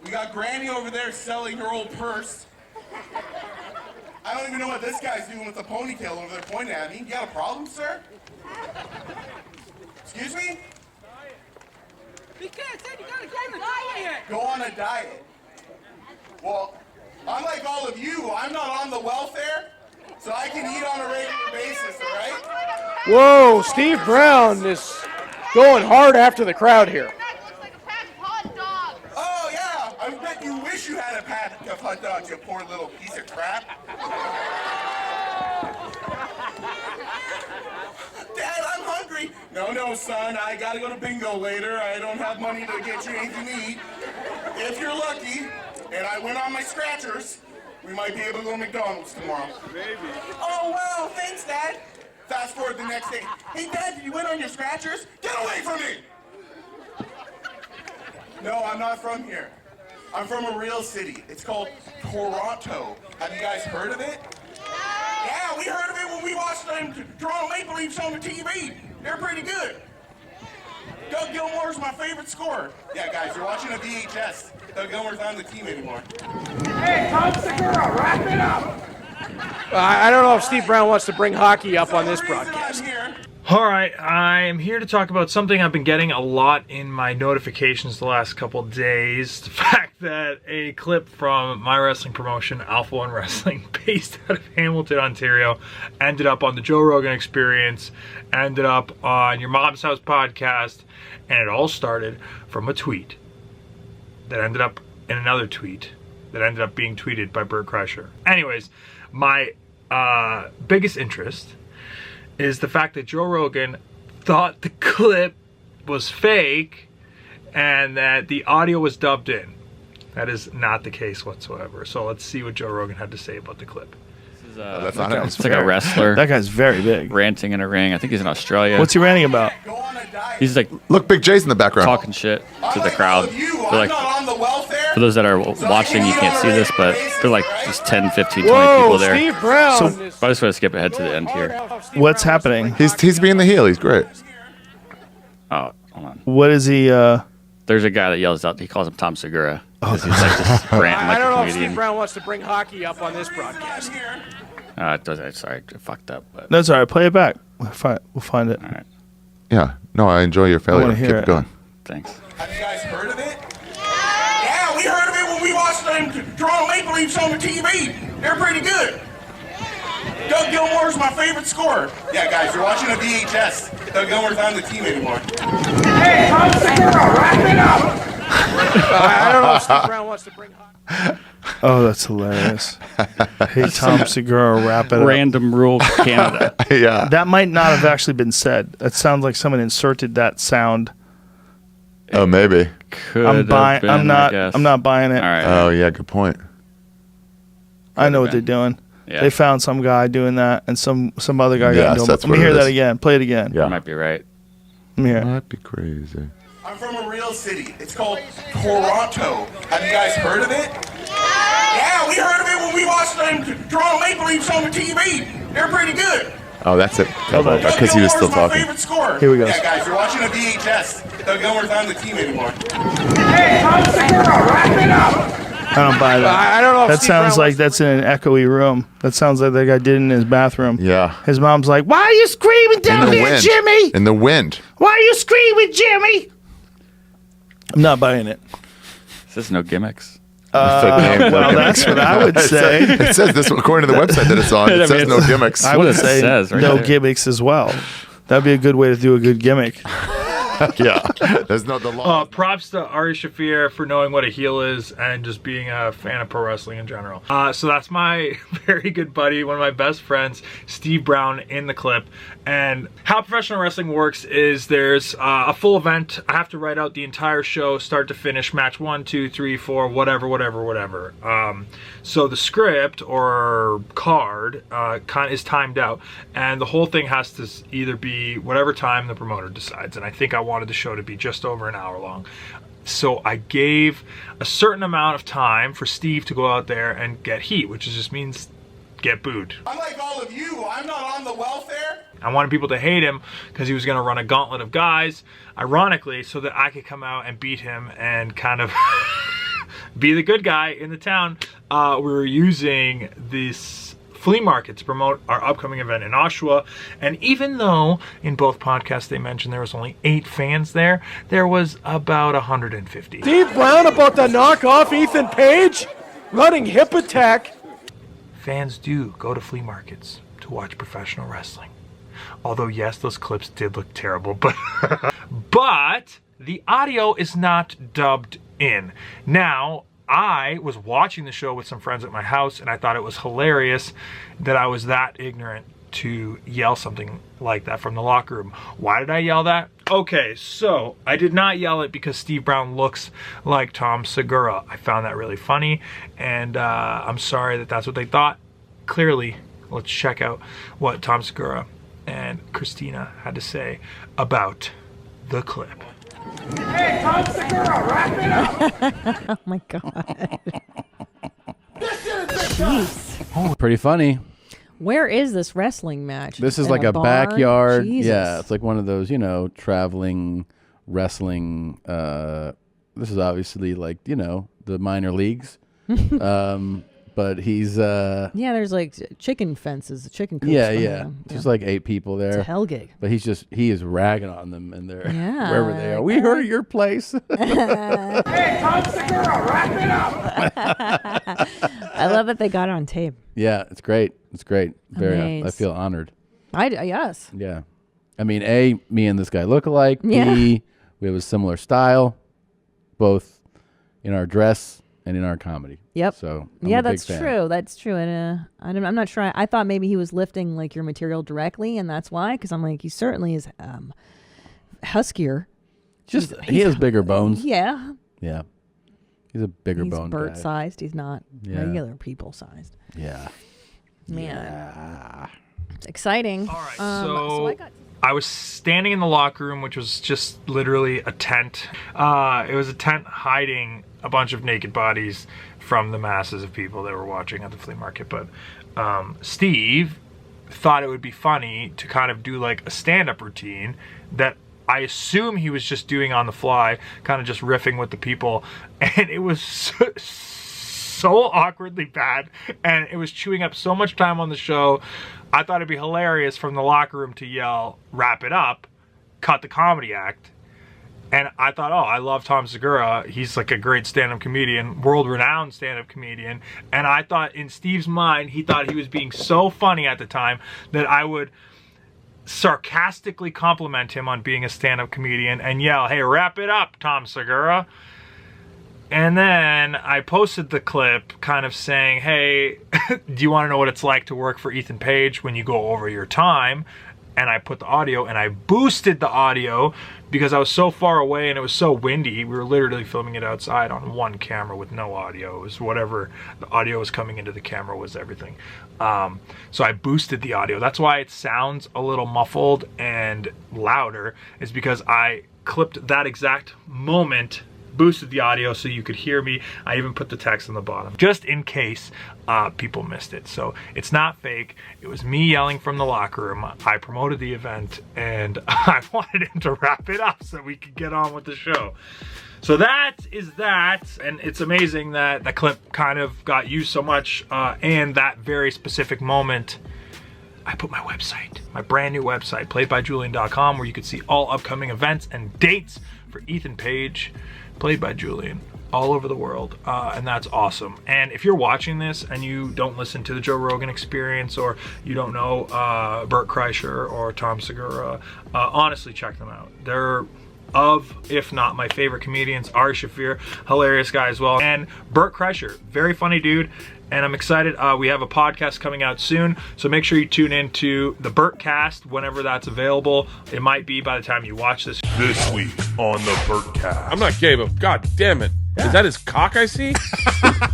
We got Granny over there selling her old purse. I don't even know what this guy's doing with the ponytail over there pointing at me. You got a problem, sir? Excuse me? Because then you gotta go on a diet. Go on a diet. Well, unlike all of you, I'm not on the welfare, so I can eat on a regular basis, all right? Whoa, Steve Brown is going hard after the crowd here. Oh, yeah. I bet you wish you had a pack of hot dogs, you poor little piece of crap. Dad, I'm hungry. No, son, I gotta go to bingo later. I don't have money to get you anything to eat. If you're lucky, and I win on my scratchers, we might be able to go to McDonald's tomorrow. Maybe. Oh, wow, thanks, Dad. Fast forward the next day. Hey, Dad, did you win on your scratchers? Get away from me! No, I'm not from here. I'm from a real city. It's called Toronto. Have you guys heard of it? Yeah, we heard of it when we watched Toronto Maple Leafs on the TV. They're pretty good. Doug Gilmour's my favorite scorer. Yeah, guys, you're watching a VHS. Doug Gilmour's not on the team anymore. Hey, Tom Segura, wrap it up. I don't know if Steve Brown wants to bring hockey up on this broadcast. Alright, I am here to talk about something I've been getting a lot in my notifications the last couple of days. The fact that a clip from my wrestling promotion, Alpha One Wrestling, based out of Hamilton, Ontario, ended up on the Joe Rogan Experience, ended up on Your Mom's House podcast, and it all started from a tweet that ended up in another tweet that ended up being tweeted by Bert Kreischer. Anyways, my biggest interest is the fact that Joe Rogan thought the clip was fake and that the audio was dubbed in. That is not the case whatsoever. So let's see what Joe Rogan had to say about the clip. That's not it's like a wrestler. That guy's very big. Ranting in a ring. I think he's in Australia. What's he ranting about? He's like, look, Big J's in the background. Talking shit to the crowd. They're like, for those that are watching, you can't see this, but they're like just 10, 15, 20 people there. Steve Brown. So I just want to skip ahead to the end here. What's happening? He's being the heel. He's great. Oh, hold on. What is he? There's a guy that yells out. He calls him Tom Segura. He's like just ranting like I don't know a if comedian. Steve Brown wants to bring hockey up on this broadcast. Sorry, I fucked up. But That's all right. Play it back. We'll find it. all right, Yeah. No, I enjoy your failure. wanna hear Keep it. it going. thanks. Have you guys heard of it? Yeah, we heard of it when we watched Toronto Maple Leafs on the TV. They're pretty good. Doug Gilmour's my favorite scorer. Yeah, guys, you're watching a VHS. Doug Gilmour's not on the team anymore. Hey, Tom Segura, wrap it up. I don't know if Steve Brown wants to bring hockey. Oh, that's hilarious. Hey, Tom Segura, wrap it up. Random rule Canada. Yeah. That might not have actually been said. That sounds like someone inserted that sound. Oh, maybe. Could I'm have buying. been, I'm not. I guess. I'm not buying it. All right. Oh, yeah. Good point. I know what been. they're doing. Yeah. They found some guy doing that, and some other guy Yes, doing. that's Let me what hear it that is. again. Play it again. You Yeah. might be right. Let me hear. it. Might be crazy. I'm from a real city. It's called Toronto. Have you guys heard of it? Yeah, we heard of it when we watched Toronto Maple Leafs on the TV. They're pretty good. Oh, that's it. Hold on. Because he was still Doug Gilmour's talking. my favorite scorer. Here we go. Yeah, guys, you're watching a VHS. Doug Gilmour's not on the team anymore. Hey, Tom Segura, wrap it up. I don't buy that. I don't know if That Steve sounds Brown like that's in an echoey room. That sounds like that guy did it in his bathroom. Yeah. His mom's like, "Why are you screaming In down the here, wind. Jimmy? In the wind. Why are you screaming, Jimmy?" I'm not buying it. Says no gimmicks. Well, that's what I would say. It says this according to the website that it's on. It says no gimmicks. I what would it say says right no there. gimmicks as well. That'd be a good way to do a good gimmick. Yeah. There's no the law. Props to Ari Shaffir for knowing what a heel is and just being a fan of pro wrestling in general. So that's my very good buddy, one of my best friends, Steve Brown, in the clip. And how professional wrestling works is there's a full event. I have to write out the entire show, start to finish, match 1, 2, 3, 4, whatever. So the script or card is timed out, and the whole thing has to either be whatever time the promoter decides. And I think I wanted the show to be just over an hour long. So I gave a certain amount of time for Steve to go out there and get heat, which just means get booed. Unlike all of you, I'm not on the welfare. I wanted people to hate him because he was going to run a gauntlet of guys, ironically, so that I could come out and beat him and kind of be the good guy in the town. We were using this flea market to promote our upcoming event in Oshawa. And even though in both podcasts they mentioned there was only 8 fans there was about 150. Steve Brown about to knock off Ethan Page? Running hip attack. Fans do go to flea markets to watch professional wrestling. Although, yes, those clips did look terrible, but the audio is not dubbed in. Now, I was watching the show with some friends at my house, and I thought it was hilarious that I was that ignorant to yell something like that from the locker room. Why did I yell that? Okay, so I did not yell it because Steve Brown looks like Tom Segura. I found that really funny, and I'm sorry that that's what they thought. Clearly, let's check out what Tom Segura and Christina had to say about the clip. Hey, Tom Segura, wrap it up! Oh my God. Oh, pretty funny. Where is this wrestling match? This is At like a bar? backyard. Jesus. Yeah, it's like one of those, traveling wrestling. This is obviously like, the minor leagues. But he's Yeah, there's like chicken fences, chicken coops. yeah. There's like 8 people there. It's a hell gig. But he is ragging on them and they're wherever they are. like We heard of your place. Hey, Tom Segura, wrap it up! I love that they got it on tape. Yeah, it's great. It's great. Very. I Amazed. feel honored. Yes. Yeah. I mean, A, me and this guy look alike. Yeah. B, we have a similar style, both in our dress and in our comedy. Yep. So I'm a big that's fan. true. That's true. And I'm not sure. I thought maybe he was lifting like your material directly, and that's why. Because I'm like, he certainly is huskier. Just he has bigger bones. Yeah. Yeah. He's a bigger He's bone Bert guy. sized. He's not Yeah. regular people sized. Yeah. Man. Yeah. It's exciting. All right, so I was standing in the locker room, which was just literally a tent. It was a tent hiding a bunch of naked bodies from the masses of people that were watching at the flea market. But Steve thought it would be funny to kind of do like a stand-up routine that I assume he was just doing on the fly, kind of just riffing with the people. And it was so awkwardly bad, and it was chewing up so much time on the show. I thought it'd be hilarious from the locker room to yell, wrap it up, cut the comedy act. And I thought, oh, I love Tom Segura. He's like a great stand-up comedian, world-renowned stand-up comedian. And I thought in Steve's mind, he thought he was being so funny at the time that I would sarcastically compliment him on being a stand-up comedian and yell, hey, wrap it up, Tom Segura. And then I posted the clip kind of saying, hey, do you want to know what it's like to work for Ethan Page when you go over your time? And I put the audio and I boosted the audio because I was so far away and it was so windy. We were literally filming it outside on one camera with no audio. It was whatever the audio was coming into the camera was everything. So I boosted the audio. That's why it sounds a little muffled and louder, is because I clipped that exact moment, boosted the audio so you could hear me. I even put the text on the bottom just in case people missed it. So it's not fake. It was me yelling from the locker room. I promoted the event and I wanted him to wrap it up so we could get on with the show. So that is that, and it's amazing that the clip kind of got used so much, and that very specific moment. I put my website, my brand new website, playedbyjulian.com, where you could see all upcoming events and dates for Ethan Page, played by Julian, all over the world, and that's awesome. And if you're watching this and you don't listen to the Joe Rogan Experience, or you don't know Bert Kreischer or Tom Segura, honestly check them out. They're if not my favorite comedians. Ari Shaffir, hilarious guy as well, and Bert Kreischer, very funny dude. And I'm excited. We have a podcast coming out soon, so make sure you tune in to the Bertcast whenever that's available. It might be by the time you watch this. This week on the Bertcast. I'm not gay, but god damn it. Is that his cock I see?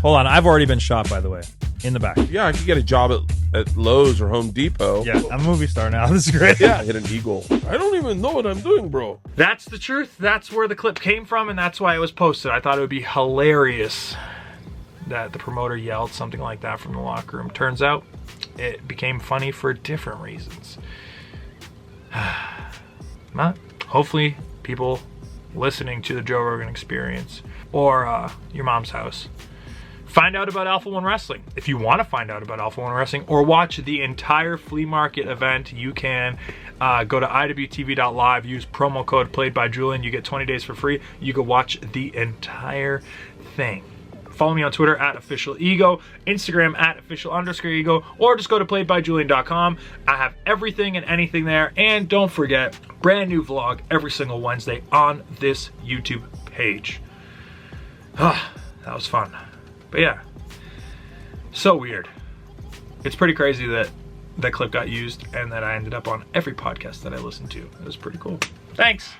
Hold on, I've already been shot, by the way. In the back. Yeah, I could get a job at Lowe's or Home Depot. Yeah, I'm a movie star now. This is great. Yeah, hit an eagle. I don't even know what I'm doing, bro. That's the truth. That's where the clip came from, and that's why it was posted. I thought it would be hilarious that the promoter yelled something like that from the locker room. Turns out it became funny for different reasons. Hopefully people listening to the Joe Rogan Experience or your mom's house. Find out about Alpha One Wrestling. If you want to find out about Alpha One Wrestling or watch the entire flea market event, you can go to iwtv.live, use promo code PlayedByJulian. You get 20 days for free. You can watch the entire thing. Follow me on Twitter at officialego, Instagram at official_ego, or just go to playedbyjulian.com. I have everything and anything there. And don't forget, brand new vlog every single Wednesday on this YouTube page. That was fun. But yeah, so weird. It's pretty crazy that that clip got used and that I ended up on every podcast that I listened to. It was pretty cool. Thanks.